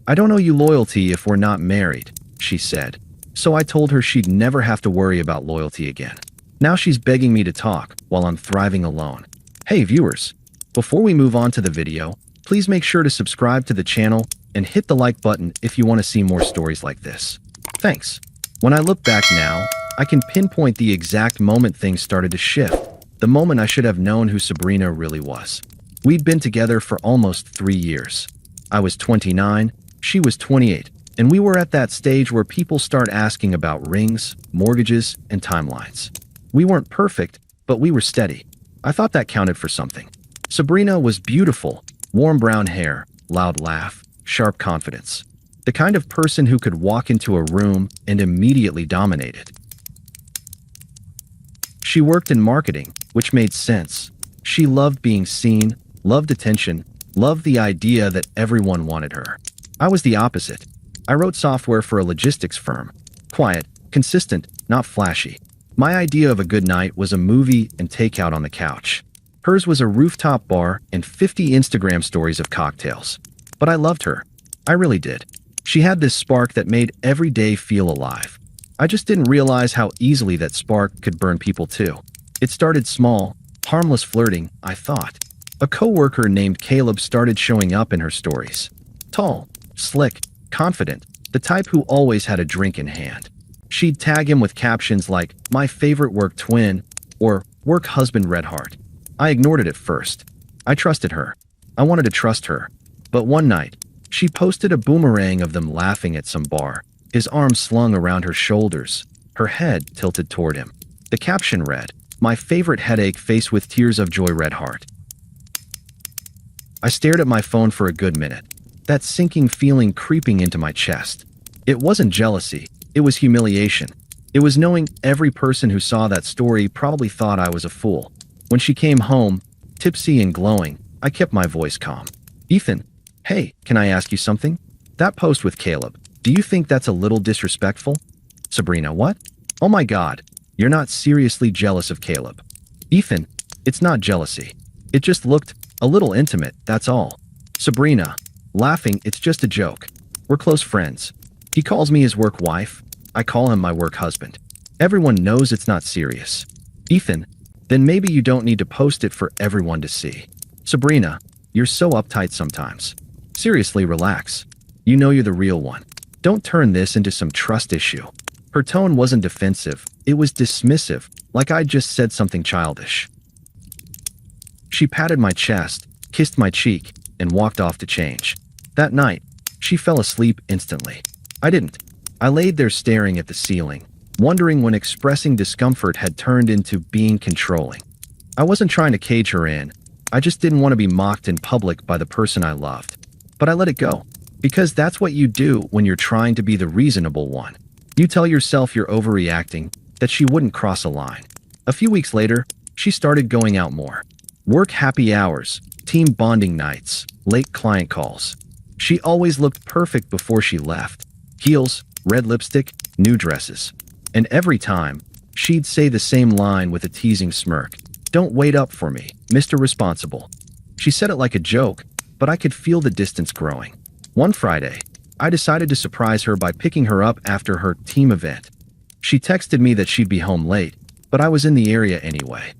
I don't owe you loyalty if we're not married, she said. So I told her she'd never have to worry about loyalty again. Now she's begging me to talk while I'm thriving alone. Hey viewers, before we move on to the video, please make sure to subscribe to the channel and hit the like button if you want to see more stories like this. Thanks. When I look back now, I can pinpoint the exact moment things started to shift, the moment I should have known who Sabrina really was. We'd been together for almost 3 years. I was 29, she was 28, and we were at that stage where people start asking about rings, mortgages, and timelines. We weren't perfect, but we were steady. I thought that counted for something. Sabrina was beautiful, warm brown hair, loud laugh, sharp confidence. The kind of person who could walk into a room and immediately dominate it. She worked in marketing, which made sense. She loved being seen, loved attention, loved the idea that everyone wanted her. I was the opposite. I wrote software for a logistics firm. Quiet, consistent, not flashy. My idea of a good night was a movie and takeout on the couch. Hers was a rooftop bar and 50 Instagram stories of cocktails. But I loved her. I really did. She had this spark that made every day feel alive. I just didn't realize how easily that spark could burn people too. It started small, harmless flirting, I thought. A coworker named Caleb started showing up in her stories. Tall, slick, confident, the type who always had a drink in hand. She'd tag him with captions like, "My favorite work twin," or "Work husband red heart." I ignored it at first. I trusted her. I wanted to trust her. But one night, she posted a boomerang of them laughing at some bar, his arms slung around her shoulders, her head tilted toward him. The caption read, "My favorite headache face with tears of joy red heart." I stared at my phone for a good minute, that sinking feeling creeping into my chest. It wasn't jealousy, it was humiliation. It was knowing every person who saw that story probably thought I was a fool. When she came home, tipsy and glowing, I kept my voice calm. "Ethan, hey, can I ask you something? That post with Caleb, do you think that's a little disrespectful?" Sabrina, what? Oh my God, you're not seriously jealous of Caleb. Ethan, it's not jealousy. It just looked a little intimate, that's all. Sabrina, laughing, it's just a joke. We're close friends. He calls me his work wife. I call him my work husband. Everyone knows it's not serious. Ethan, then maybe you don't need to post it for everyone to see. Sabrina, you're so uptight sometimes. Seriously, relax. You know you're the real one. Don't turn this into some trust issue. Her tone wasn't defensive, it was dismissive, like I'd just said something childish. She patted my chest, kissed my cheek, and walked off to change. That night, she fell asleep instantly. I didn't. I laid there staring at the ceiling, wondering when expressing discomfort had turned into being controlling. I wasn't trying to cage her in. I just didn't want to be mocked in public by the person I loved. But I let it go, because that's what you do when you're trying to be the reasonable one. You tell yourself you're overreacting, that she wouldn't cross a line. A few weeks later, she started going out more. Work happy hours, team bonding nights, late client calls. She always looked perfect before she left. Heels, red lipstick, new dresses. And every time, she'd say the same line with a teasing smirk. "Don't wait up for me, Mr. Responsible." She said it like a joke, but I could feel the distance growing. One Friday, I decided to surprise her by picking her up after her team event. She texted me that she'd be home late, but I was in the area anyway.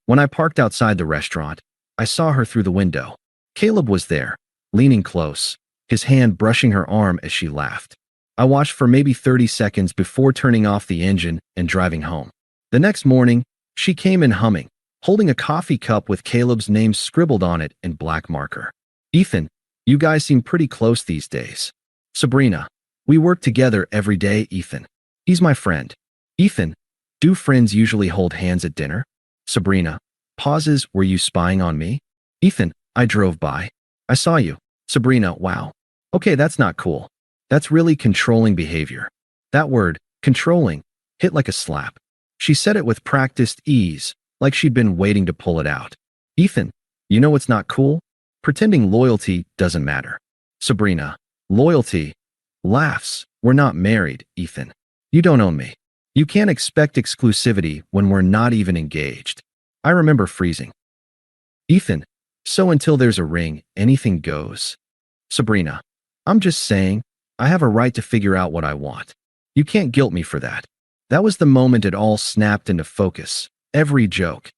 When I parked outside the restaurant, I saw her through the window. Caleb was there, leaning close, his hand brushing her arm as she laughed. I watched for maybe 30 seconds before turning off the engine and driving home. The next morning, she came in humming, holding a coffee cup with Caleb's name scribbled on it in black marker. "Ethan, you guys seem pretty close these days." Sabrina, "We work together every day, Ethan. He's my friend." Ethan, "Do friends usually hold hands at dinner?" Sabrina, pauses, "Were you spying on me?" Ethan, "I drove by. I saw you." Sabrina, "Wow. Okay, that's not cool. That's really controlling behavior." That word, controlling, hit like a slap. She said it with practiced ease, like she'd been waiting to pull it out. Ethan, "You know what's not cool? Pretending loyalty doesn't matter." Sabrina, "Loyalty? Laughs. We're not married, Ethan. You don't own me. You can't expect exclusivity when we're not even engaged." I remember freezing. Ethan, "So until there's a ring, anything goes?" Sabrina, I'm just saying, I have a right to figure out what I want. You can't guilt me for that. That was the moment it all snapped into focus. Every joke,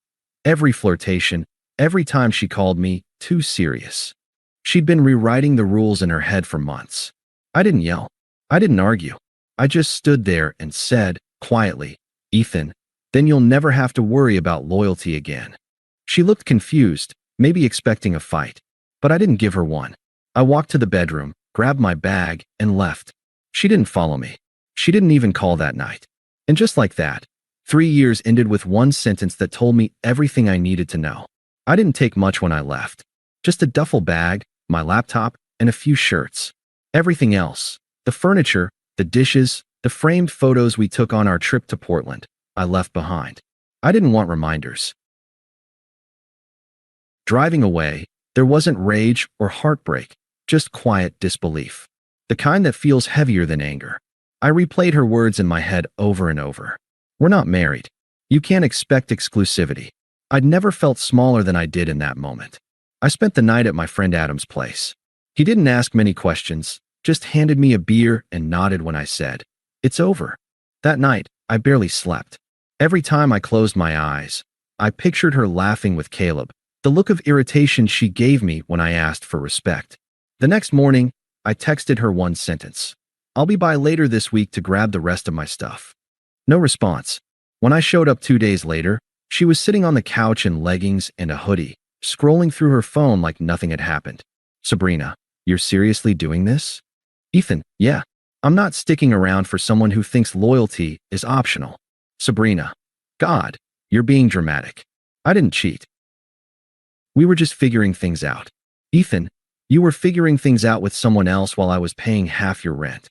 every flirtation, every time she called me too serious. She'd been rewriting the rules in her head for months. I didn't yell. I didn't argue. I just stood there and said, quietly, Ethan, then you'll never have to worry about loyalty again. She looked confused, maybe expecting a fight. But I didn't give her one. I walked to the bedroom, grabbed my bag, and left. She didn't follow me. She didn't even call that night. And just like that, 3 years ended with one sentence that told me everything I needed to know. I didn't take much when I left. Just a duffel bag, my laptop, and a few shirts. Everything else, the furniture, the dishes, the framed photos we took on our trip to Portland, I left behind. I didn't want reminders. Driving away, there wasn't rage or heartbreak, just quiet disbelief. The kind that feels heavier than anger. I replayed her words in my head over and over. We're not married. You can't expect exclusivity. I'd never felt smaller than I did in that moment. I spent the night at my friend Adam's place. He didn't ask many questions, just handed me a beer and nodded when I said, "It's over." That night, I barely slept. Every time I closed my eyes, I pictured her laughing with Caleb, the look of irritation she gave me when I asked for respect. The next morning, I texted her one sentence. "I'll be by later this week to grab the rest of my stuff." No response. When I showed up 2 days later, she was sitting on the couch in leggings and a hoodie, scrolling through her phone like nothing had happened. "Sabrina, you're seriously doing this?" "Ethan, yeah. I'm not sticking around for someone who thinks loyalty is optional." "Sabrina, God, you're being dramatic. I didn't cheat. We were just figuring things out." "Ethan, you were figuring things out with someone else while I was paying half your rent."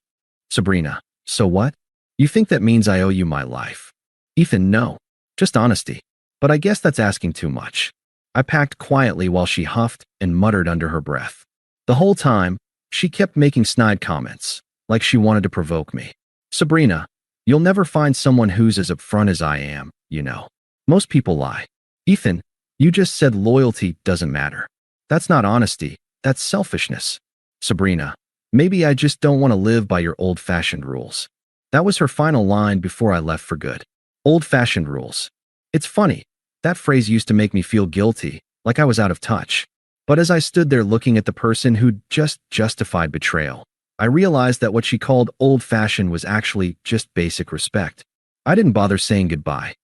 "Sabrina, so what? You think that means I owe you my life?" "Ethan, no. Just honesty. But I guess that's asking too much." I packed quietly while she huffed and muttered under her breath. The whole time, she kept making snide comments, like she wanted to provoke me. "Sabrina, you'll never find someone who's as upfront as I am, you know. Most people lie." "Ethan, you just said loyalty doesn't matter. That's not honesty, that's selfishness." "Sabrina, maybe I just don't want to live by your old-fashioned rules." That was her final line before I left for good. Old-fashioned rules. It's funny, that phrase used to make me feel guilty, like I was out of touch. But as I stood there looking at the person who'd just justified betrayal, I realized that what she called old-fashioned was actually just basic respect. I didn't bother saying goodbye.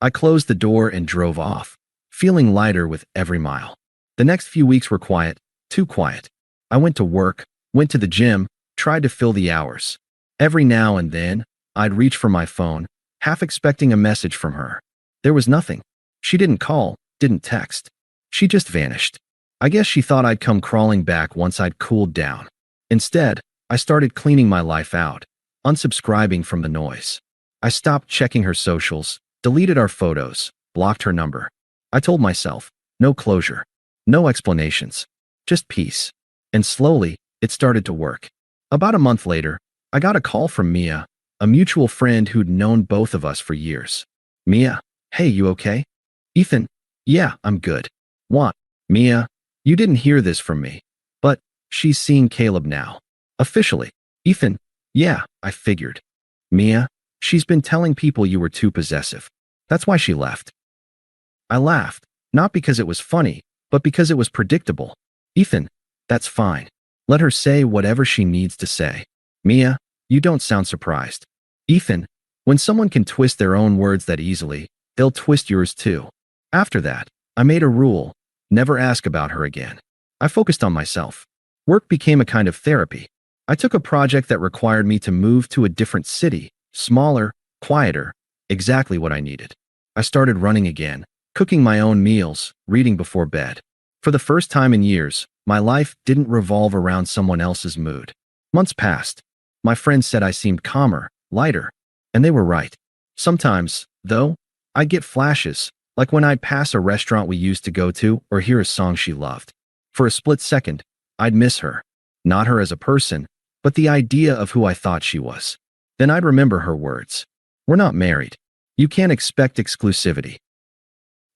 I closed the door and drove off, feeling lighter with every mile. The next few weeks were quiet, too quiet. I went to work, went to the gym, tried to fill the hours. Every now and then, I'd reach for my phone, half expecting a message from her. There was nothing. She didn't call, didn't text. She just vanished. I guess she thought I'd come crawling back once I'd cooled down. Instead, I started cleaning my life out, unsubscribing from the noise. I stopped checking her socials, deleted our photos, blocked her number. I told myself, no closure, no explanations, just peace. And slowly, it started to work. About a month later, I got a call from Mia, a mutual friend who'd known both of us for years. "Mia, hey, you okay?" "Ethan, yeah, I'm good." "What?" "Mia, you didn't hear this from me, but she's seeing Caleb now. Officially." "Ethan, yeah, I figured." "Mia, she's been telling people you were too possessive. That's why she left." I laughed, not because it was funny, but because it was predictable. "Ethan, that's fine. Let her say whatever she needs to say." "Mia, you don't sound surprised." "Ethan, when someone can twist their own words that easily, they'll twist yours too." After that, I made a rule, never ask about her again. I focused on myself. Work became a kind of therapy. I took a project that required me to move to a different city, smaller, quieter, exactly what I needed. I started running again, cooking my own meals, reading before bed. For the first time in years, my life didn't revolve around someone else's mood. Months passed. My friends said I seemed calmer, lighter, and they were right. Sometimes, though, I'd get flashes, like when I'd pass a restaurant we used to go to or hear a song she loved. For a split second, I'd miss her. Not her as a person, but the idea of who I thought she was. Then I'd remember her words. "We're not married. You can't expect exclusivity."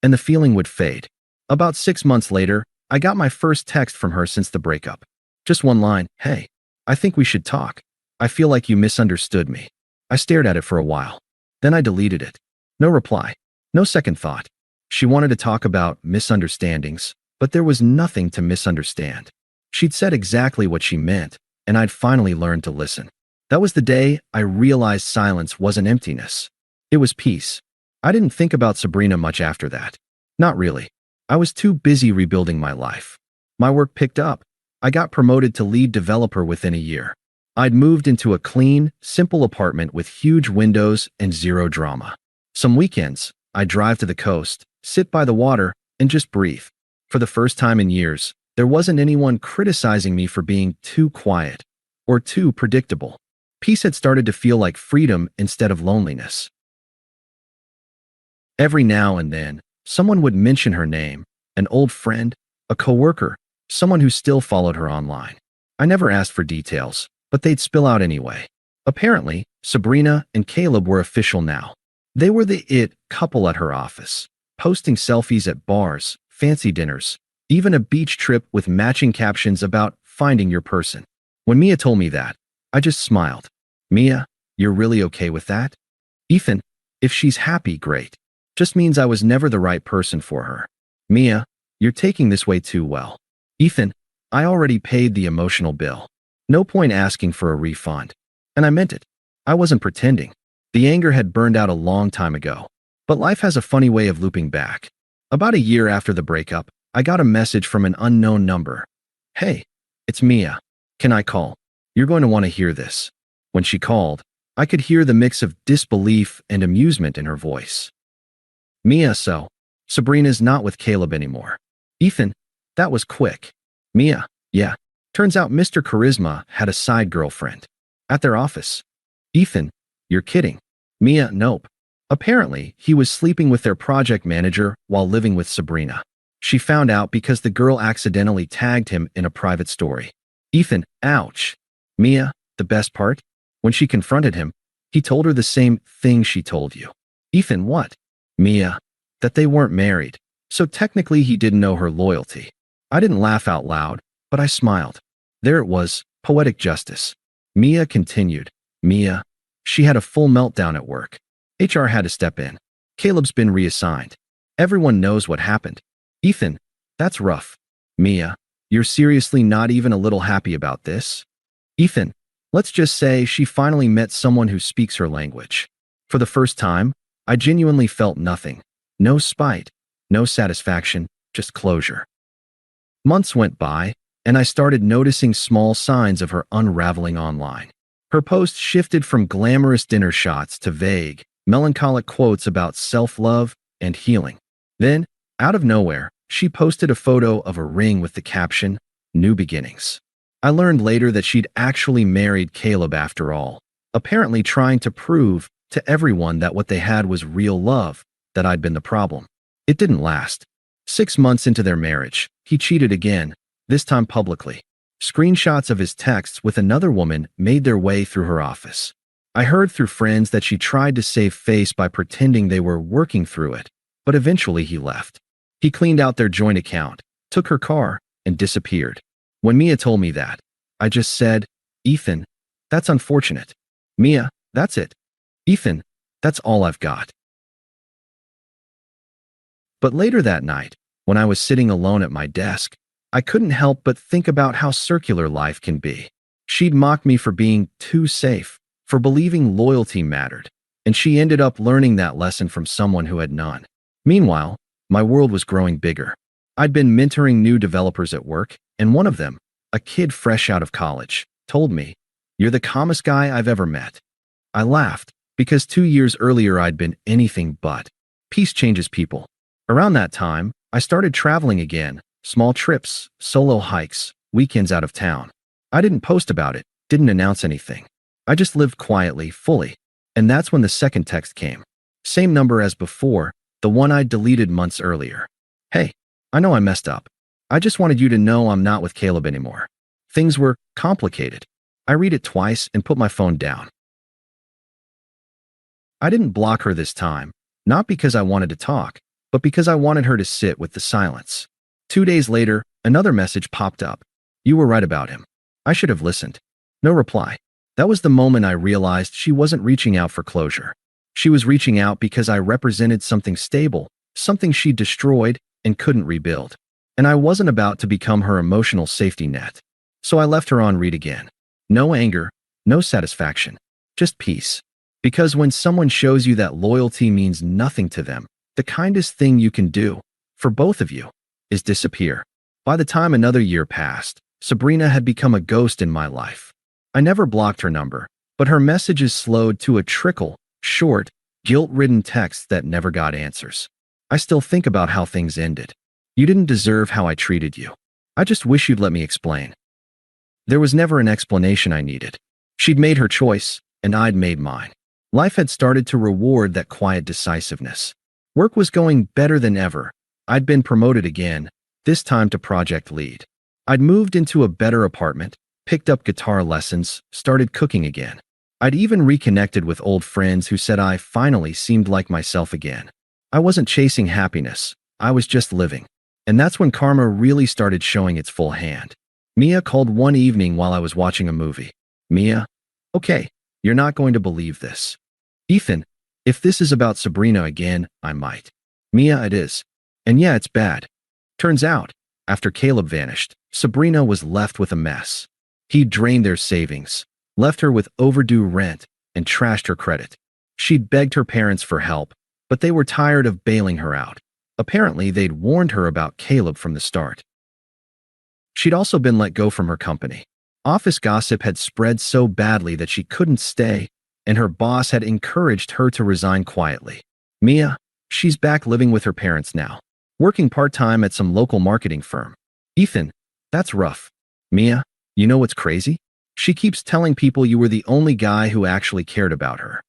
And the feeling would fade. About 6 months later, I got my first text from her since the breakup. Just one line, "Hey, I think we should talk. I feel like you misunderstood me." I stared at it for a while. Then I deleted it. No reply. No second thought. She wanted to talk about misunderstandings, but there was nothing to misunderstand. She'd said exactly what she meant, and I'd finally learned to listen. That was the day I realized silence wasn't emptiness. It was peace. I didn't think about Sabrina much after that. Not really. I was too busy rebuilding my life. My work picked up. I got promoted to lead developer within a year. I'd moved into a clean, simple apartment with huge windows and zero drama. Some weekends, I'd drive to the coast, sit by the water, and just breathe. For the first time in years, there wasn't anyone criticizing me for being too quiet or too predictable. Peace had started to feel like freedom instead of loneliness. Every now and then, someone would mention her name, an old friend, a coworker, someone who still followed her online. I never asked for details, but they'd spill out anyway. Apparently, Sabrina and Caleb were official now. They were the it couple at her office, posting selfies at bars, fancy dinners, even a beach trip with matching captions about finding your person. When Mia told me that, I just smiled. "Mia, you're really okay with that?" "Ethan, if she's happy, great. Just means I was never the right person for her." "Mia, you're taking this way too well." "Ethan, I already paid the emotional bill. No point asking for a refund." And I meant it. I wasn't pretending. The anger had burned out a long time ago. But life has a funny way of looping back. About a year after the breakup, I got a message from an unknown number. "Hey, it's Mia. Can I call? You're going to want to hear this." When she called, I could hear the mix of disbelief and amusement in her voice. "Mia, so Sabrina's not with Caleb anymore." "Ethan, that was quick." "Mia, yeah. Turns out Mr. Charisma had a side girlfriend. At their office." "Ethan, you're kidding." "Mia, nope. Apparently, he was sleeping with their project manager while living with Sabrina. She found out because the girl accidentally tagged him in a private story." "Ethan, ouch." "Mia, the best part? When she confronted him, he told her the same thing she told you." "Ethan, what?" "Mia, that they weren't married. So technically he didn't know her loyalty." I didn't laugh out loud, but I smiled. There it was, poetic justice. Mia continued. "Mia, she had a full meltdown at work. HR had to step in. Caleb's been reassigned. Everyone knows what happened." "Ethan, that's rough." "Mia, you're seriously not even a little happy about this?" "Ethan, let's just say she finally met someone who speaks her language. For the first time, I genuinely felt nothing. No spite, no satisfaction, just closure." Months went by, and I started noticing small signs of her unraveling online. Her posts shifted from glamorous dinner shots to vague, melancholic quotes about self-love and healing. Then, out of nowhere, she posted a photo of a ring with the caption, "New Beginnings." I learned later that she'd actually married Caleb after all, apparently trying to prove to everyone that what they had was real love, that I'd been the problem. It didn't last. 6 months into their marriage, he cheated again, this time publicly. Screenshots of his texts with another woman made their way through her office. I heard through friends that she tried to save face by pretending they were working through it, but eventually he left. He cleaned out their joint account, took her car, and disappeared. When Mia told me that, I just said, "Ethan, that's unfortunate." "Mia, that's it." "Ethan, that's all I've got." But later that night, when I was sitting alone at my desk, I couldn't help but think about how circular life can be. She'd mocked me for being too safe, for believing loyalty mattered, and she ended up learning that lesson from someone who had none. Meanwhile, my world was growing bigger. I'd been mentoring new developers at work, and one of them, a kid fresh out of college, told me, "You're the calmest guy I've ever met." I laughed, because 2 years earlier I'd been anything but. Peace changes people. Around that time, I started traveling again, small trips, solo hikes, weekends out of town. I didn't post about it, didn't announce anything. I just lived quietly, fully. And that's when the second text came. Same number as before, the one I'd deleted months earlier. "Hey, I know I messed up. I just wanted you to know I'm not with Caleb anymore. Things were complicated." I read it twice and put my phone down. I didn't block her this time, not because I wanted to talk, but because I wanted her to sit with the silence. 2 days later, another message popped up. "You were right about him. I should have listened. No reply. That was the moment I realized she wasn't reaching out for closure. She was reaching out because I represented something stable, something she'd destroyed and couldn't rebuild. And I wasn't about to become her emotional safety net. So I left her on read again. No anger, no satisfaction, just peace. Because when someone shows you that loyalty means nothing to them, the kindest thing you can do, for both of you, is disappear. By the time another year passed, Sabrina had become a ghost in my life. I never blocked her number, but her messages slowed to a trickle, short, guilt-ridden texts that never got answers. I still think about how things ended. You didn't deserve how I treated you. I just wish you'd let me explain. There was never an explanation I needed. She'd made her choice, and I'd made mine. Life had started to reward that quiet decisiveness. Work was going better than ever. I'd been promoted again, this time to project lead. I'd moved into a better apartment, picked up guitar lessons, started cooking again. I'd even reconnected with old friends who said I finally seemed like myself again. I wasn't chasing happiness, I was just living. And that's when karma really started showing its full hand. Mia called one evening while I was watching a movie. Mia, okay, you're not going to believe this. Ethan, if this is about Sabrina again, I might. Mia, it is. And yeah, it's bad. Turns out, after Caleb vanished, Sabrina was left with a mess. He'd drained their savings, left her with overdue rent, and trashed her credit. She'd begged her parents for help, but they were tired of bailing her out. Apparently, they'd warned her about Caleb from the start. She'd also been let go from her company. Office gossip had spread so badly that she couldn't stay, and her boss had encouraged her to resign quietly. Mia, she's back living with her parents now, working part-time at some local marketing firm. Ethan, that's rough. Mia, you know what's crazy? She keeps telling people you were the only guy who actually cared about her.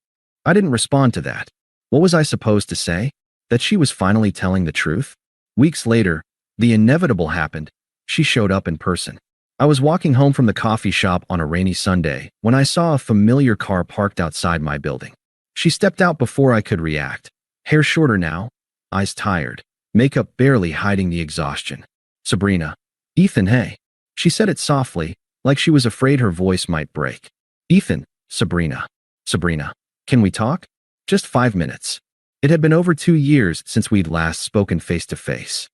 I didn't respond to that. What was I supposed to say? That she was finally telling the truth? Weeks later, the inevitable happened. She showed up in person. I was walking home from the coffee shop on a rainy Sunday when I saw a familiar car parked outside my building. She stepped out before I could react. Hair shorter now, eyes tired, makeup barely hiding the exhaustion. Sabrina. Ethan, hey. She said it softly, like she was afraid her voice might break. Ethan, Sabrina. Sabrina, can we talk? Just 5 minutes. It had been over 2 years since we'd last spoken face to face.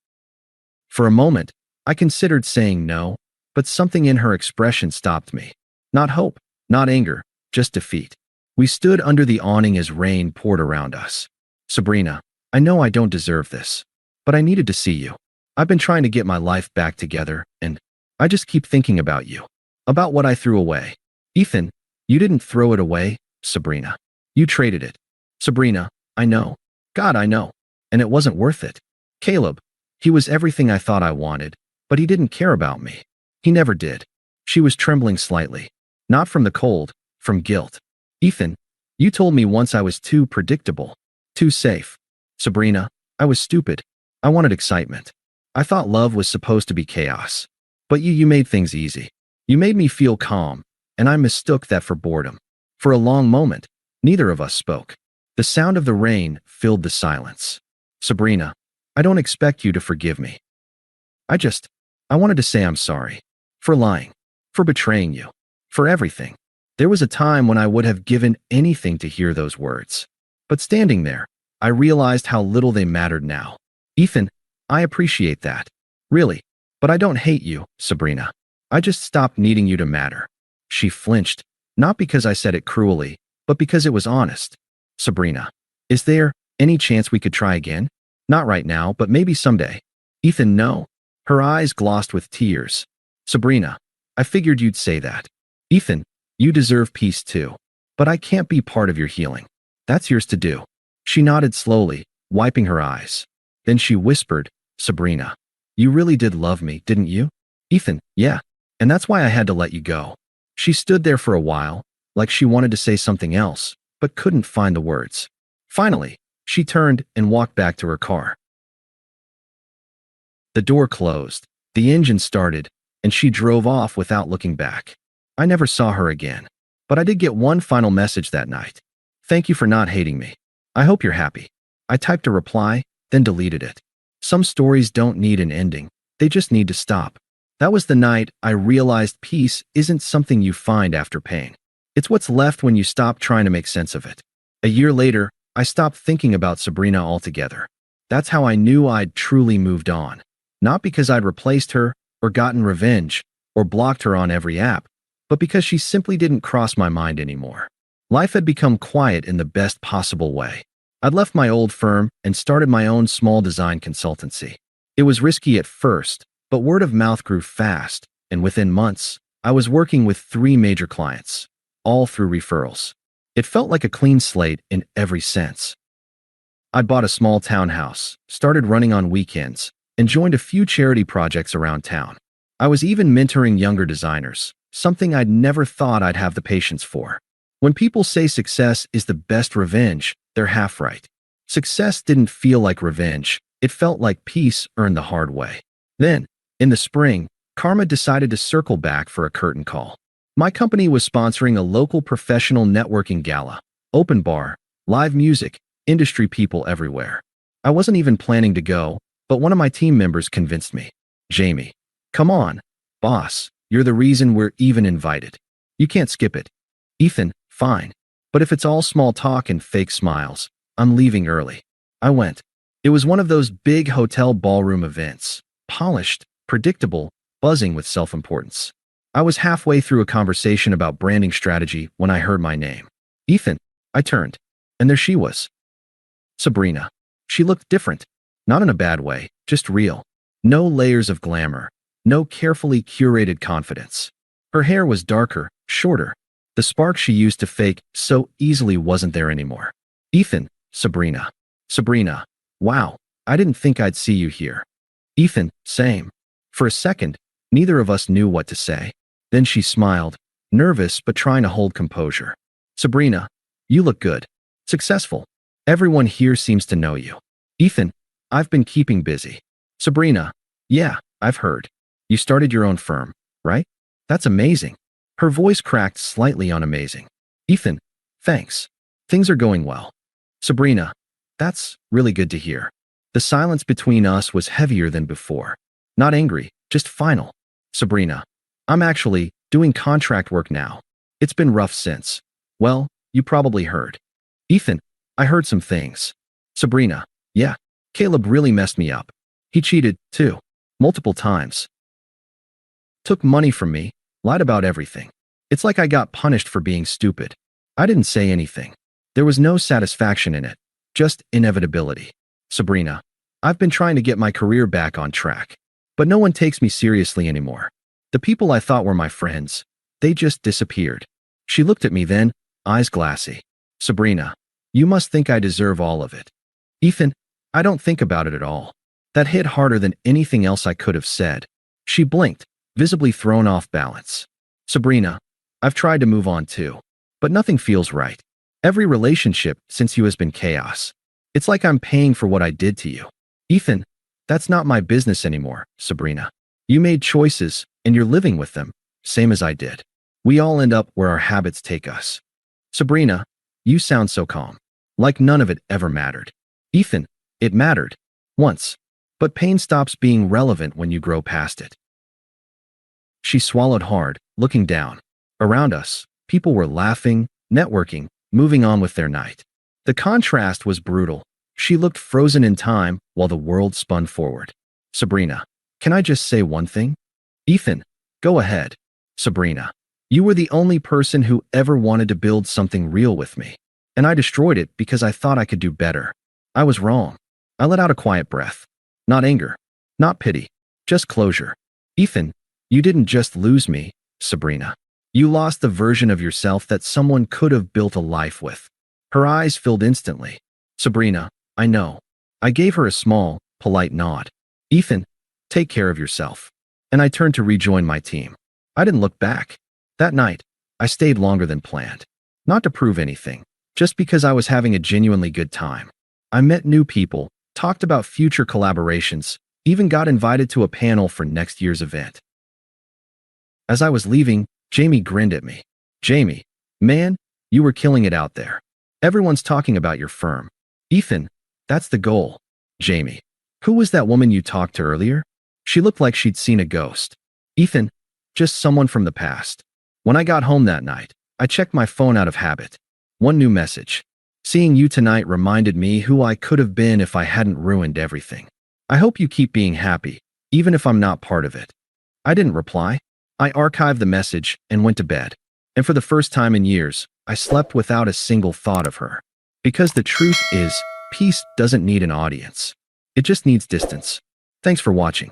For a moment, I considered saying no, but something in her expression stopped me. Not hope, not anger, just defeat. We stood under the awning as rain poured around us. Sabrina, I know I don't deserve this, but I needed to see you. I've been trying to get my life back together, and I just keep thinking about you. About what I threw away. Ethan, you didn't throw it away, Sabrina. You traded it. Sabrina, I know. God, I know. And it wasn't worth it. Caleb, he was everything I thought I wanted, but he didn't care about me. He never did. She was trembling slightly. Not from the cold, from guilt. Ethan, you told me once I was too predictable, too safe. Sabrina, I was stupid. I wanted excitement. I thought love was supposed to be chaos. But you made things easy. You made me feel calm, and I mistook that for boredom. For a long moment, neither of us spoke. The sound of the rain filled the silence. Sabrina, I don't expect you to forgive me. I wanted to say I'm sorry. For lying. For betraying you. For everything. There was a time when I would have given anything to hear those words. But standing there, I realized how little they mattered now. Ethan, I appreciate that. Really. But I don't hate you, Sabrina. I just stopped needing you to matter. She flinched, not because I said it cruelly, but because it was honest. Sabrina, is there any chance we could try again? Not right now, but maybe someday. Ethan, no. Her eyes glossed with tears. Sabrina, I figured you'd say that. Ethan, you deserve peace too. But I can't be part of your healing. That's yours to do. She nodded slowly, wiping her eyes. Then she whispered, Sabrina, you really did love me, didn't you? Ethan, yeah. And that's why I had to let you go. She stood there for a while, like she wanted to say something else, but couldn't find the words. Finally, she turned and walked back to her car. The door closed, the engine started, and she drove off without looking back. I never saw her again. But I did get one final message that night. Thank you for not hating me. I hope you're happy. I typed a reply, then deleted it. Some stories don't need an ending. They just need to stop. That was the night I realized peace isn't something you find after pain. It's what's left when you stop trying to make sense of it. A year later, I stopped thinking about Sabrina altogether. That's how I knew I'd truly moved on. Not because I'd replaced her, or gotten revenge, or blocked her on every app, but because she simply didn't cross my mind anymore. Life had become quiet in the best possible way. I'd left my old firm and started my own small design consultancy. It was risky at first, but word of mouth grew fast, and within months, I was working with 3 major clients, all through referrals. It felt like a clean slate in every sense. I bought a small townhouse, started running on weekends, and joined a few charity projects around town. I was even mentoring younger designers, something I'd never thought I'd have the patience for. When people say success is the best revenge, they're half right. Success didn't feel like revenge. It felt like peace earned the hard way. Then, in the spring, Karma decided to circle back for a curtain call. My company was sponsoring a local professional networking gala, open bar, live music, industry people everywhere. I wasn't even planning to go, but one of my team members convinced me. Jamie, come on, boss, you're the reason we're even invited. You can't skip it. Ethan, fine. But if it's all small talk and fake smiles, I'm leaving early. I went. It was one of those big hotel ballroom events. Polished, predictable, buzzing with self-importance. I was halfway through a conversation about branding strategy when I heard my name. Ethan. I turned. And there she was. Sabrina. She looked different. Not in a bad way, just real. No layers of glamour. No carefully curated confidence. Her hair was darker, shorter. The spark she used to fake so easily wasn't there anymore. Ethan. Sabrina. Sabrina. Wow, I didn't think I'd see you here. Ethan. Same. For a second, neither of us knew what to say. Then she smiled, nervous but trying to hold composure. Sabrina, you look good. Successful. Everyone here seems to know you. Ethan, I've been keeping busy. Sabrina, yeah, I've heard. You started your own firm, right? That's amazing. Her voice cracked slightly on amazing. Ethan, thanks. Things are going well. Sabrina, that's really good to hear. The silence between us was heavier than before. Not angry, just final. Sabrina, I'm actually doing contract work now. It's been rough since. Well, you probably heard. Ethan, I heard some things. Sabrina, yeah, Caleb really messed me up. He cheated, too. Multiple times. Took money from me, lied about everything. It's like I got punished for being stupid. I didn't say anything. There was no satisfaction in it, just inevitability. Sabrina, I've been trying to get my career back on track. But no one takes me seriously anymore. The people I thought were my friends, they just disappeared. She looked at me then, eyes glassy. Sabrina, you must think I deserve all of it. Ethan, I don't think about it at all. That hit harder than anything else I could have said. She blinked, visibly thrown off balance. Sabrina, I've tried to move on too. But nothing feels right. Every relationship since you has been chaos. It's like I'm paying for what I did to you. Ethan, that's not my business anymore, Sabrina. You made choices, and you're living with them, same as I did. We all end up where our habits take us. Sabrina, you sound so calm. Like none of it ever mattered. Ethan, it mattered. Once. But pain stops being relevant when you grow past it. She swallowed hard, looking down. Around us, people were laughing, networking, moving on with their night. The contrast was brutal. She looked frozen in time while the world spun forward. Sabrina, can I just say one thing? Ethan, go ahead. Sabrina, you were the only person who ever wanted to build something real with me. And I destroyed it because I thought I could do better. I was wrong. I let out a quiet breath. Not anger. Not pity. Just closure. Ethan, you didn't just lose me, Sabrina. You lost the version of yourself that someone could have built a life with. Her eyes filled instantly. Sabrina, I know. I gave her a small, polite nod. Ethan, take care of yourself. And I turned to rejoin my team. I didn't look back. That night, I stayed longer than planned. Not to prove anything, just because I was having a genuinely good time. I met new people, talked about future collaborations, even got invited to a panel for next year's event. As I was leaving, Jamie grinned at me. Jamie, man, you were killing it out there. Everyone's talking about your firm. Ethan, that's the goal. Jamie, who was that woman you talked to earlier? She looked like she'd seen a ghost. Ethan, just someone from the past. When I got home that night, I checked my phone out of habit. One new message. Seeing you tonight reminded me who I could have been if I hadn't ruined everything. I hope you keep being happy, even if I'm not part of it. I didn't reply. I archived the message and went to bed. And for the first time in years, I slept without a single thought of her. Because the truth is, peace doesn't need an audience. It just needs distance. Thanks for watching.